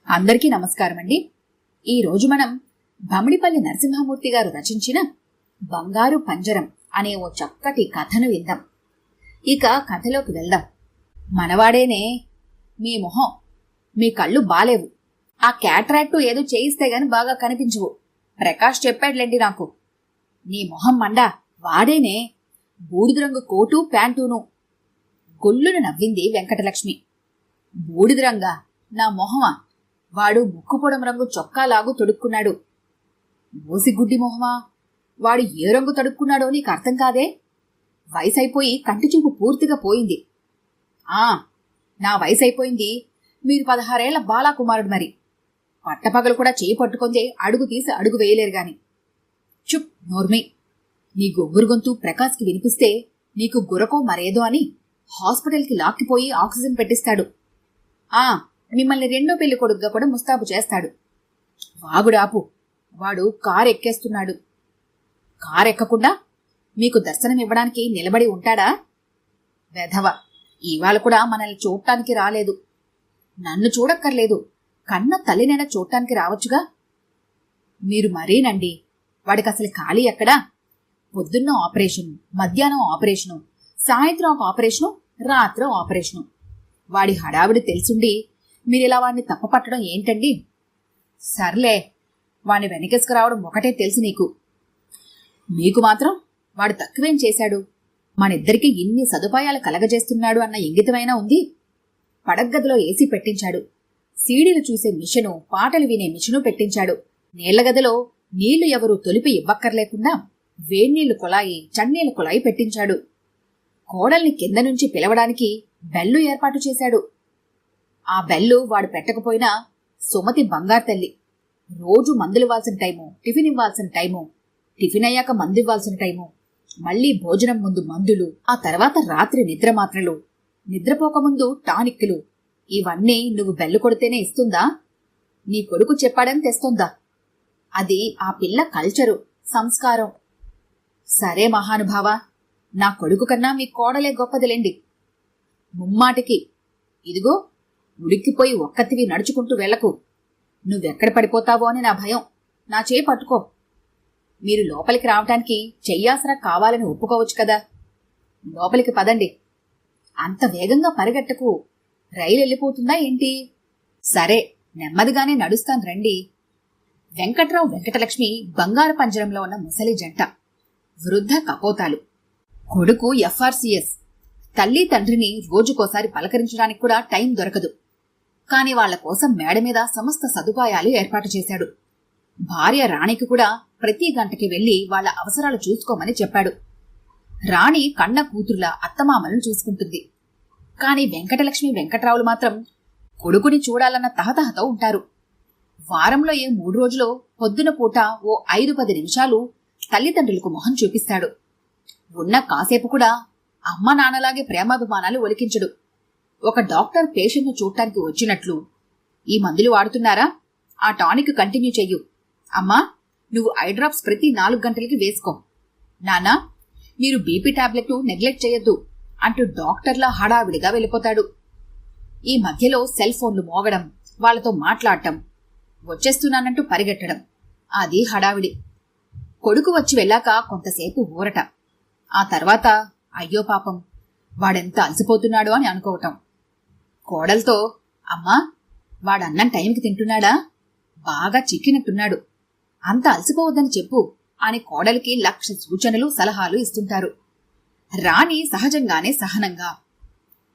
అందరికీ నమస్కారం అండి. ఈరోజు మనం భమిడిపల్లి నరసింహమూర్తి గారు రచించిన బంగారు పంజరం అనే ఓ చక్కటి కథను విందాం. ఇక కథలోకి వెళ్దాం. మనవాడేనే, మీ మొహం, మీ కళ్ళు బాలేవు, ఆ క్యాట్రాక్టు ఏదో చేయిస్తే గాని బాగా కనిపించవు. ప్రకాష్ చెప్పాడులేండి నాకు. నీ మొహం మండా, వాడేనే, బూడిద రంగు కోటు ప్యాంటూను. గొల్లున నవ్వింది వెంకటలక్ష్మి. బూడిద రంగా? నా మొహమా? వాడు ముక్కుపొడం రంగు చొక్కాలాగు తొడుక్కున్నాడు. బోసిగుడ్డి మొహమా? వాడు ఏ రంగు తడుక్కున్నాడో నీకు అర్థం కాదే? వయసైపోయి కంటి చూపు పూర్తిగా పోయింది. నా వయసైపోయింది. మీరు 16 ఏళ్ల బాలాకుమారుడు మరి. పట్టపగలు కూడా చేయి పట్టుకొందే అడుగు తీసి అడుగు వేయలేరు గాని. చుప్ నోర్మి. నీ గొంగురు గొంతు ప్రకాశ్కి వినిపిస్తే నీకు గురకో మరేదో అని హాస్పిటల్కి లాక్కిపోయి ఆక్సిజన్ పెట్టిస్తాడు. మిమ్మల్ని రెండో పెళ్లి కొడుగ్గా కూడా ముస్తాబు చేస్తాడు. వాగుడాపు, వాడు కారు ఎక్కేస్తున్నాడు. కారెక్కకుండా మీకు దర్శనమివ్వడానికి నిలబడి ఉంటాడా? వెధవ, ఇవాళ కూడా మనల్ని చూడటానికి రాలేదు. నన్ను చూడక్కర్లేదు, కన్న తల్లినైనా చూడటానికి రావచ్చుగా. మీరు మరీనండి. వాడికసలు ఖాళీ ఎక్కడా? పొద్దున్న ఆపరేషను, మధ్యాహ్నం ఆపరేషను, సాయంత్రం ఒక ఆపరేషను, రాత్రం ఆపరేషను. వాడి హడావిడి తెలుసుండి మీరిలా వాడిని తప్పపట్టడం ఏంటండి? సర్లే, వాడిని వెనకేసుకురావడం ఒకటే తెలుసు నీకు. మీకు మాత్రం వాడు తక్కువేం చేశాడు? మనిద్దరికీ ఇన్ని సదుపాయాలు కలగజేస్తున్నాడు అన్న ఇంగితమైనా ఉంది. పడగ్గదిలో ఏసీ పెట్టించాడు. సీడీలు చూసే మిషను, పాటలు వినే మిషను పెట్టించాడు. నీళ్లగదిలో నీళ్లు ఎవరూ తొలిపి ఇవ్వక్కర్లేకుండా వేణీళ్లు కుళాయి, చన్నీళ్ల కుళాయి పెట్టించాడు. కోడల్ని కింద నుంచి పిలవడానికి బెల్లు ఏర్పాటు చేశాడు. ఆ బెల్లు వాడు పెట్టకపోయినా సుమతి బంగారు తల్లి. రోజు మందులివ్వాల్సిన టైము, టిఫిన్ ఇవ్వాల్సిన టైము, టిఫిన్ అయ్యాక మందు ఇవ్వాల్సిన టైము, మళ్లీ భోజనం ముందు మందులు, ఆ తర్వాత రాత్రి నిద్ర మాత్రలు, నిద్రపోకముందు టానిక్కులు. ఇవన్నీ నువ్వు బెల్లు కొడితేనే ఇస్తుందా? నీ కొడుకు చెప్పాడని తెస్తోందా? అది ఆ పిల్ల కల్చరు, సంస్కారం. సరే మహానుభావా, నా కొడుకు కన్నా మీ కోడలే గొప్పదిలేండి. ముమ్మాటికి. ఇదిగో, ఉడిక్కిపోయి ఒక్కతివి నడుచుకుంటూ వెళ్లకు. నువ్వెక్కడ పడిపోతావో అని నా భయం. నా చేయి పట్టుకో. మీరు లోపలికి రావటానికి చెయ్యాసరా కావాలని ఒప్పుకోవచ్చు కదా. లోపలికి పదండి. అంత వేగంగా పరిగెట్టకు. రైలు వెళ్ళిపోతుందా ఏంటి? సరే, నెమ్మదిగానే నడుస్తాను రండి. వెంకట్రావు, వెంకటలక్ష్మి బంగారు పంజరంలో ఉన్న ముసలి జంట. వృద్ధ కపోతాలు. కొడుకు FRCS. తల్లి తండ్రిని రోజుకోసారి పలకరించడానికి కూడా టైం దొరకదు. కాని వాళ్ల కోసం మేడ మీద సమస్త సదుపాయాలు ఏర్పాటు చేశాడు. భార్య రాణికి కూడా ప్రతి గంటకి వెళ్లి వాళ్ల అవసరాలు చూసుకోమని చెప్పాడు. రాణి కన్న కూతురులా అత్తమామలను చూసుకుంటుంది. కాని వెంకటలక్ష్మి, వెంకట్రావులు మాత్రం కొడుకుని చూడాలన్న తహతహతో ఉంటారు. వారంలో 3 రోజులో పొద్దున పూట ఓ 5-10 నిమిషాలు తల్లిదండ్రులకు మొహం చూపిస్తాడు. ఉన్న కాసేపు కూడా అమ్మ నాన్నలాగే ప్రేమాభిమానాలు ఒలికించడు. ఒక డాక్టర్ పేషెంట్ను చూడటానికి వచ్చినట్లు, ఈ మందులు వాడుతున్నారా? ఆ టానిక్ కంటిన్యూ చెయ్యు. అమ్మా, నువ్వు ఐ డ్రాప్స్ ప్రతి 4 గంటలకి వేసుకో. నాన్నా, మీరు బీపీ టాబ్లెట్ నెగ్లెక్ట్ చేయొద్దు అంటూ డాక్టర్లా హడావిడిగా వెళ్ళిపోతాడు. ఈ మధ్యలో సెల్ ఫోన్లు మోగడం, వాళ్లతో మాట్లాడటం, వచ్చేస్తున్నానంటూ పరిగెట్టడం, అది హడావిడి. కొడుకు వచ్చి వెళ్ళాక కొంతసేపు ఊరట. ఆ తర్వాత అయ్యో పాపం, వాడెంత అలసిపోతున్నాడో అని అనుకోవటం. కోడలతో, అమ్మా, వాడన్నం టైంకి తింటున్నాడా? బాగా చిక్కినట్టున్నాడు, అంత అలసిపోవద్దని చెప్పు అని కోడలికి 1,00,000 సూచనలు, సలహాలు ఇస్తుంటారు. రాణి సహజంగానే సహనంగా,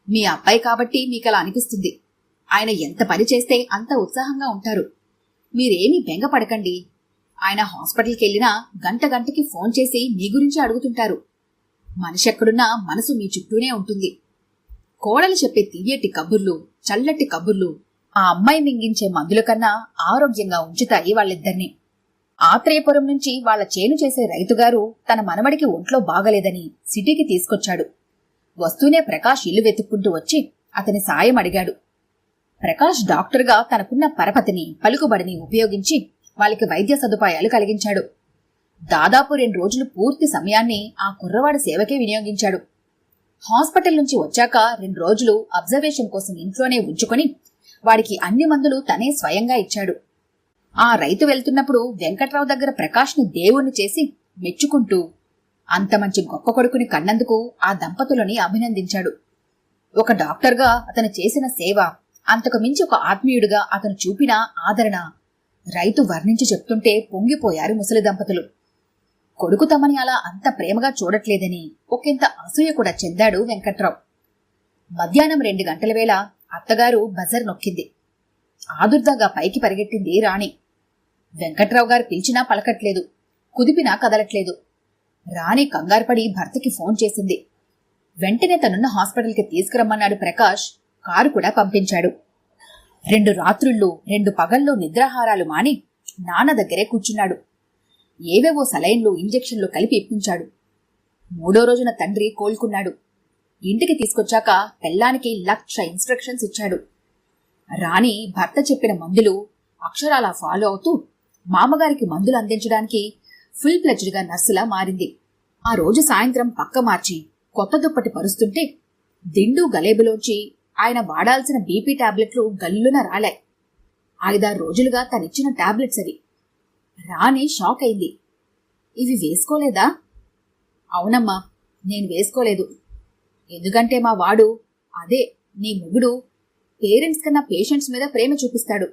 మీ అబ్బాయి కాబట్టి మీకలా అనిపిస్తుంది. ఆయన ఎంత పని చేస్తే అంత ఉత్సాహంగా ఉంటారు. మీరేమీ బెంగపడకండి. ఆయన హాస్పిటల్కి వెళ్ళినా గంటకి ఫోన్ చేసి మీ గురించి అడుగుతుంటారు. మనిషెక్కడున్నా మనసు మీ చుట్టూనే ఉంటుంది. కోడలు చెప్పే తియ్యటి కబుర్లు, చల్లటి కబుర్లు ఆ అమ్మాయి మింగించే మందుల కన్నా ఆరోగ్యంగా ఉంచుతాయి వాళ్ళిద్దరినీ. ఆత్రేయపురం నుంచి వాళ్ల చేను చేసే రైతుగారు తన మనవడికి ఒంట్లో బాగలేదని సిటీకి తీసుకొచ్చాడు. వస్తూనే ప్రకాష్ ఇల్లు వెతుక్కుంటూ వచ్చి అతని సాయం అడిగాడు. ప్రకాష్ డాక్టర్గా తనకున్న పరపతిని, పలుకుబడిని ఉపయోగించి వాళ్ళకి వైద్య సదుపాయాలు కలిగించాడు. దాదాపు 2 రోజులు పూర్తి సమయాన్ని ఆ కుర్రవాడి సేవకే వినియోగించాడు. హాస్పిటల్ నుంచి వచ్చాక 2 రోజులు అబ్జర్వేషన్ కోసం ఇంట్లోనే ఉంచుకొని వాడికి అన్ని మందులు తనే స్వయంగా ఇచ్చాడు. ఆ రైతు వెళ్తున్నప్పుడు వెంకట్రావు దగ్గర ప్రకాష్ని దేవుణ్ణి చేసి మెచ్చుకుంటూ అంత మంచి గొప్ప కొడుకుని కన్నందుకు ఆ దంపతులని అభినందించాడు. ఒక డాక్టర్గా అతను చేసిన సేవ, అంతకు మించి ఒక ఆత్మీయుడిగా అతను చూపిన ఆదరణ రైతు వర్ణించి చెప్తుంటే పొంగిపోయారు ముసలి దంపతులు. కొడుకు తమని అలా అంత ప్రేమగా చూడట్లేదని ఒకంత అసూయ కూడా చెందాడు వెంకట్రావు. మధ్యాహ్నం 2 గంటల వేళ అత్తగారు బజర్ నొక్కింది. ఆదుర్దాగా పైకి పరిగెట్టింది రాణి. వెంకట్రావు గారు పిలిచినా పలకట్లేదు, కుదిపినా కదలట్లేదు. రాణి కంగారుపడి భర్తకి ఫోన్ చేసింది. వెంటనే తనున్న హాస్పిటల్కి తీసుకురమ్మన్నాడు ప్రకాష్. కారు కూడా పంపించాడు. 2 రాత్రుళ్ళు 2 పగల్లో నిద్రాహారాలు మాని నాన్న దగ్గరే కూర్చున్నాడు. ఏవేవో సలైన్లు ఇంజెక్షన్లు కలిపి ఇప్పించాడు. 3వ రోజున తండ్రి కోలుకున్నాడు. ఇంటికి తీసుకొచ్చాక పెళ్ళానికి 1,00,000 ఇన్స్ట్రక్షన్స్ ఇచ్చాడు. రాణి భర్త చెప్పిన మందులు అక్షరాలా ఫాలో అవుతూ మామగారికి మందులు అందించడానికి ఫుల్ ప్లెజ్డ్గా నర్సులా మారింది. ఆ రోజు సాయంత్రం పక్క మార్చి కొత్త దుప్పటి పరుస్తుంటే దిండు గలేబులోంచి ఆయన వాడాల్సిన బీపీ టాబ్లెట్లు గల్లున రాలాయి. 5-6 రోజులుగా తనిచ్చిన టాబ్లెట్స్ అవి. రాణి షాక్ అయింది. ఇవి వేసుకోలేదా? అవునమ్మా, నేను వేసుకోలేదు. ఎందుకంటే మా వాడు, అదే నీ మొగుడు, పేరెంట్స్ కన్నా పేషెంట్స్ మీద ప్రేమ చూపిస్తాడు.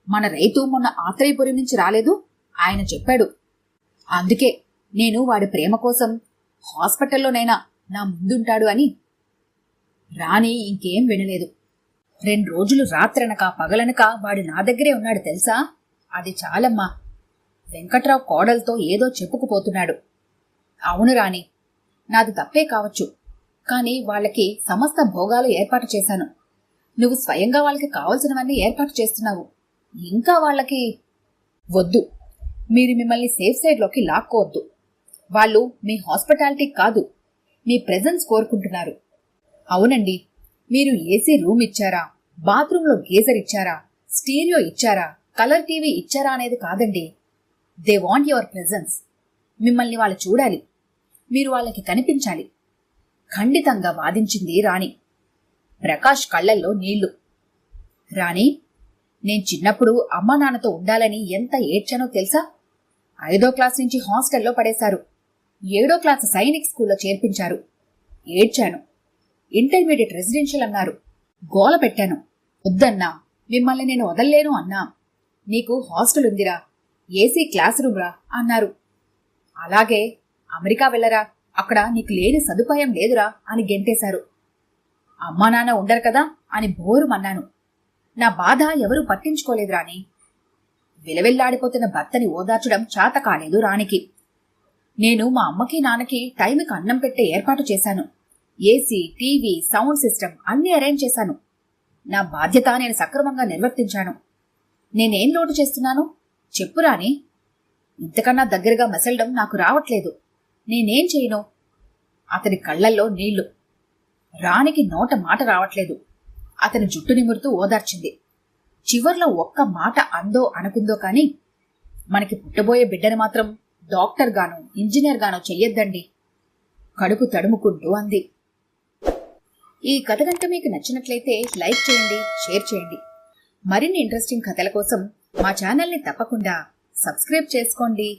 మన రైతు మొన్న ఆత్రేయపురం నుంచి రాలేదు, ఆయన చెప్పాడు. అందుకే నేను వాడి ప్రేమ కోసం హాస్పిటల్లోనైనా నా ముందుంటాడు అని. రాణి ఇంకేం వినలేదు. 2 రోజులు రాత్రనక పగలనక వాడు నా దగ్గరే ఉన్నాడు తెలుసా? అది చాలమ్మా. వెంకట్రావు కోడలతో ఏదో చెప్పుకుపోతున్నాడు. అవును రాణి, నాది తప్పే కావచ్చు, కానీ వాళ్ళకి సమస్త భోగాలు ఏర్పాటు చేశాను. నువ్వు స్వయంగా వాళ్ళకి కావలసినవన్నీ ఏర్పాటు చేస్తున్నావు. ఇంకా వాళ్ళకి వద్దు. మీరు మిమ్మల్ని సేఫ్ సైడ్లోకి లాక్కోవద్దు. వాళ్ళు మీ హాస్పిటాలిటీ కాదు, మీ ప్రెజెన్స్ కోరుకుంటున్నారు. అవునండి, మీరు ఏసీ రూమ్ ఇచ్చారా, బాత్రూంలో గీజర్ ఇచ్చారా, స్టీరియో ఇచ్చారా, కలర్ టీవీ ఇచ్చారా అనేది కాదండి. They want your presence. మిమ్మల్ని వాళ్ళు చూడాలి, మీరు వాళ్ళకి కనిపించాలి, ఖండితంగా వాదించింది రాణి. ప్రకాష్ కళ్లల్లో నీళ్లు. రాణి, నేను చిన్నప్పుడు అమ్మా నాన్నతో ఉండాలని ఎంత ఏడ్చానో తెలుసా? 5వ క్లాస్ నుంచి హాస్టల్లో పడేశారు. 7వ క్లాస్ సైనిక్ స్కూల్లో చేర్పించారు. ఏడ్చాను. ఇంటర్మీడియట్ రెసిడెన్షియల్ అన్నారు. గోల పెట్టాను. వద్దన్నా, మిమ్మల్ని నేను వదల్లేను అన్నా. నీకు హాస్టల్ ఉందిరా, ఏసీ క్లాస్ రూమ్ రా అన్నారు. అలాగే అమెరికా వెళ్ళరా, అక్కడ నీకు లేని సదుపాయం లేదురా అని గెంటేశారు. అమ్మా నాన్న ఉండరు కదా అని బోరుమన్నాను. నా బాధ ఎవరూ పట్టించుకోలేదు రాణి. విలవిల్లాడిపోతున్న భర్తని ఓదార్చడం చేత కాలేదు రాణికి. నేను మా అమ్మకి నాన్నకి టైంకి అన్నం పెట్టే ఏర్పాటు చేశాను. ఏసీ, టీవీ, సౌండ్ సిస్టమ్ అన్నీ అరేంజ్ చేశాను. నా బాధ్యత నేను సక్రమంగా నిర్వర్తించాను. నేనేం లోటు చేస్తున్నాను చెప్పు రాణి. ఇంతకన్నా దగ్గరగా మెసలడం నాకు రావట్లేదు. నేనేం చేయను? అతని కళ్లల్లో నీళ్లు. రాణికి నోట మాట రావట్లేదు. అతని జుట్టు నిమురుతూ ఓదార్చింది. చివర్లో ఒక్క మాట అందో అనుకుందో కాని, మనకి పుట్టబోయే బిడ్డని మాత్రం డాక్టర్ గానో ఇంజనీర్ గానో చెయ్యొద్దండి. కడుపు తడుముకుంటూ అంది. ఈ కథ గంట మీకు నచ్చినట్లయితే లైక్ చేయండి, షేర్ చేయండి. మరిన్ని ఇంట్రెస్టింగ్ కథల కోసం మా ఛానల్ని తప్పకుండా సబ్స్క్రైబ్ చేసుకోండి.